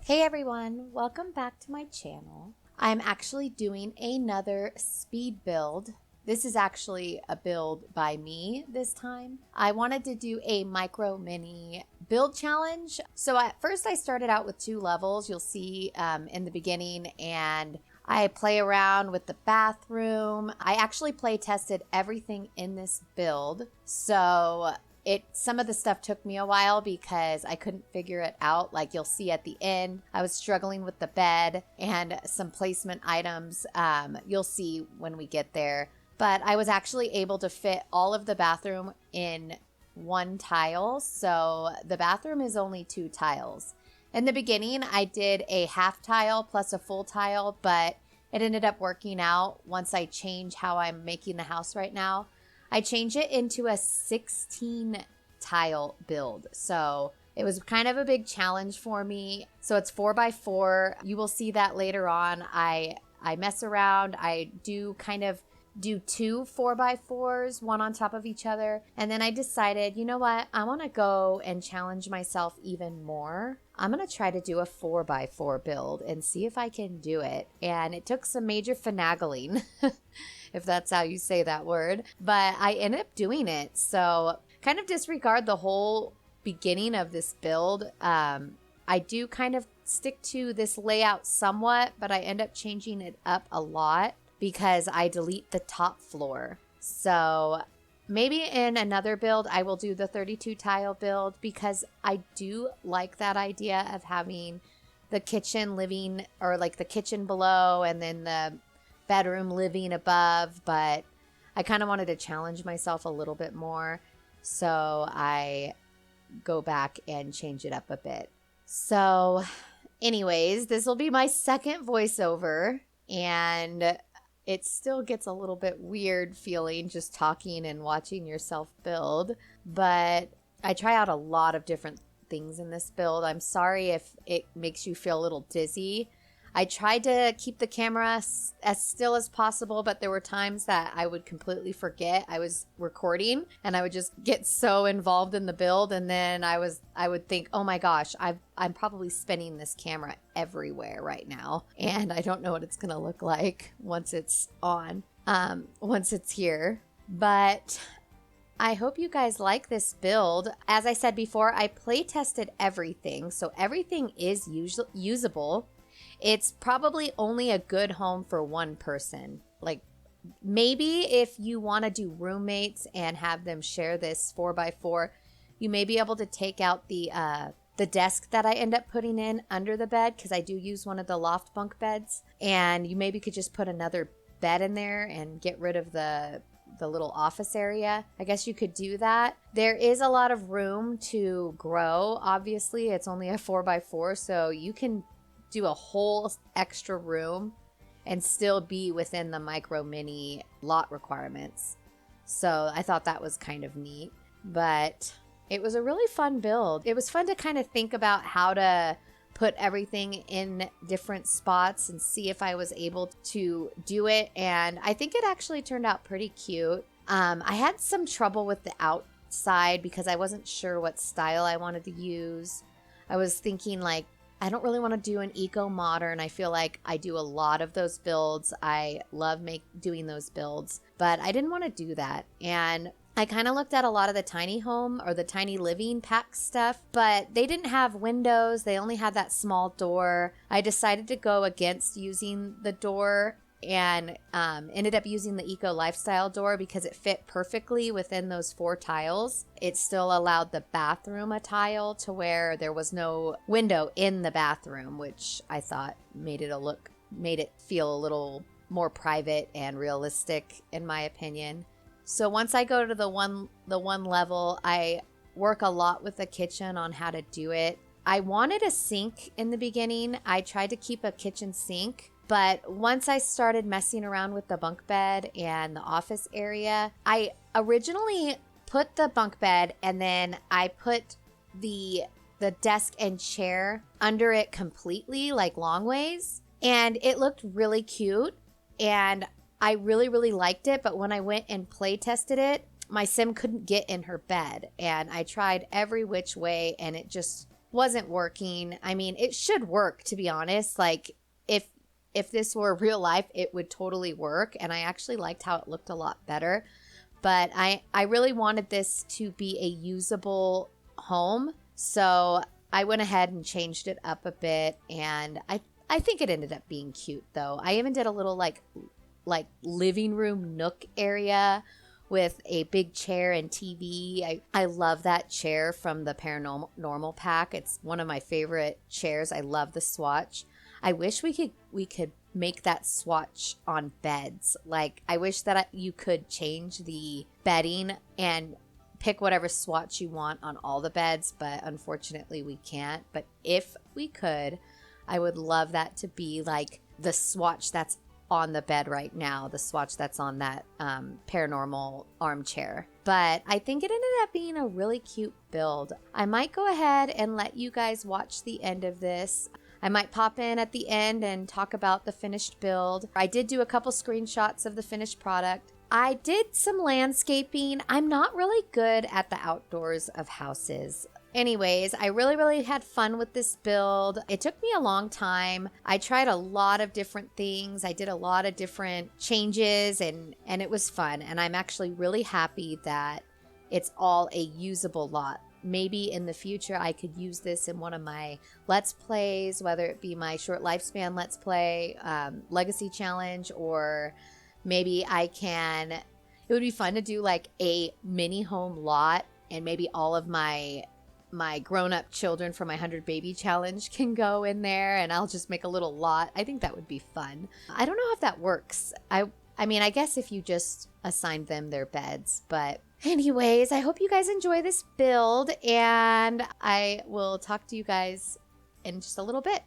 Hey everyone, welcome back to my channel. I'm actually doing another speed build. This is actually a build by me this time. I wanted to do a micro mini build challenge. So at first I started out with 2 levels, you'll see in the beginning, and I play around with the bathroom. I actually play tested everything in this build. So some of the stuff took me a while because I couldn't figure it out. Like you'll see at the end, I was struggling with the bed and some placement items. You'll see when we get there. But I was actually able to fit all of the bathroom in 1 tile. So the bathroom is only 2 tiles. In the beginning, I did a half tile plus a full tile, but it ended up working out once I changed how I'm making the house right now. I changed it into a 16 tile build. So it was kind of a big challenge for me. So it's 4x4. You will see that later on. I mess around. I do 2 4x4s, one on top of each other. And then I decided, you know what? I want to go and challenge myself even more. I'm going to try to do a 4x4 build and see if I can do it. And it took some major finagling, if that's how you say that word. But I ended up doing it. So kind of disregard the whole beginning of this build. I do kind of stick to this layout somewhat, but I end up changing it up a lot because I delete the top floor. So maybe in another build, I will do the 32 tile build because I do like that idea of having the kitchen living, or like the kitchen below and then the bedroom living above. But I kind of wanted to challenge myself a little bit more. So I go back and change it up a bit. So anyways, this will be my second voiceover, and it still gets a little bit weird feeling just talking and watching yourself build, but I try out a lot of different things in this build. I'm sorry if it makes you feel a little dizzy. I tried to keep the camera as still as possible, but there were times that I would completely forget I was recording and I would just get so involved in the build, and then I would think, oh my gosh, I'm probably spinning this camera everywhere right now, and I don't know what it's gonna look like once it's on, once it's here. But I hope you guys like this build. As I said before, I play tested everything, so everything is usable. It's probably only a good home for 1 person. Like maybe if you want to do roommates and have them share this 4x4, you may be able to take out the desk that I end up putting in under the bed, because I do use one of the loft bunk beds, and you maybe could just put another bed in there and get rid of the little office area. I guess you could do that. There is a lot of room to grow. Obviously, it's only a 4x4, so you can do a whole extra room and still be within the micro mini lot requirements. So I thought that was kind of neat, but it was a really fun build. It was fun to kind of think about how to put everything in different spots and see if I was able to do it. And I think it actually turned out pretty cute. I had some trouble with the outside because I wasn't sure what style I wanted to use. I was thinking like, I don't really want to do an eco-modern. I feel like I do a lot of those builds. I love doing those builds, but I didn't want to do that. And I kind of looked at a lot of the tiny home or the tiny living pack stuff, but they didn't have windows. They only had that small door. I decided to go against using the door and ended up using the eco lifestyle door because it fit perfectly within those 4 tiles. It still allowed the bathroom a tile to where there was no window in the bathroom, which I thought made it feel a little more private and realistic in my opinion. So once I go to the one level, I work a lot with the kitchen on how to do it. I wanted a sink in the beginning. I tried to keep a kitchen sink, but once I started messing around with the bunk bed and the office area, I originally put the bunk bed and then I put the desk and chair under it completely, like long ways, and it looked really cute and I really, really liked it. But when I went and play tested it, my sim couldn't get in her bed, and I tried every which way and it just wasn't working. I mean, it should work, to be honest. Like if this were real life, it would totally work. And I actually liked how it looked a lot better. But I really wanted this to be a usable home. So I went ahead and changed it up a bit. And I think it ended up being cute, though. I even did a little like living room nook area with a big chair and TV. I love that chair from the Paranormal pack. It's one of my favorite chairs. I love the swatch. I wish we could make that swatch on beds. Like, I wish that you could change the bedding and pick whatever swatch you want on all the beds, but unfortunately we can't. But if we could, I would love that to be like the swatch that's on the bed right now, the swatch that's on that Paranormal armchair. But I think it ended up being a really cute build. I might go ahead and let you guys watch the end of this. I might pop in at the end and talk about the finished build. I did do a couple screenshots of the finished product. I did some landscaping. I'm not really good at the outdoors of houses. Anyways, I really had fun with this build. It took me a long time. I tried a lot of different things. I did a lot of different changes and it was fun. And I'm actually really happy that it's all a usable lot. Maybe in the future I could use this in one of my Let's Plays, whether it be my short lifespan Let's Play, Legacy Challenge, or maybe it would be fun to do like a mini home lot, and maybe all of my grown-up children from my 100 Baby Challenge can go in there, and I'll just make a little lot. I think that would be fun. I don't know if that works. I mean, I guess if you just assigned them their beds, but anyways, I hope you guys enjoy this build, and I will talk to you guys in just a little bit.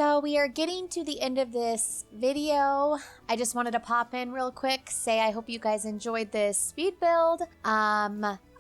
So we are getting to the end of this video. I just wanted to pop in real quick, say I hope you guys enjoyed this speed build.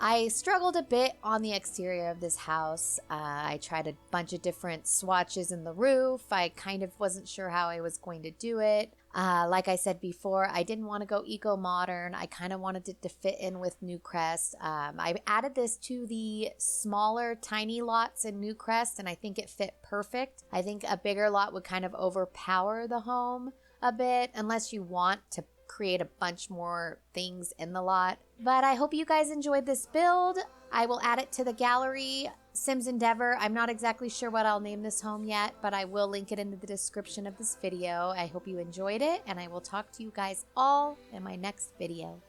I struggled a bit on the exterior of this house. I tried a bunch of different swatches in the roof. I kind of wasn't sure how I was going to do it. Like I said before, I didn't want to go eco-modern. I kind of wanted it to fit in with Newcrest. I added this to the smaller, tiny lots in Newcrest, and I think it fit perfect. I think a bigger lot would kind of overpower the home a bit, unless you want to create a bunch more things in the lot. But I hope you guys enjoyed this build. I will add it to the gallery. SimsEndeavor. I'm not exactly sure what I'll name this home yet, but I will link it in the description of this video. I hope you enjoyed it, and I will talk to you guys all in my next video.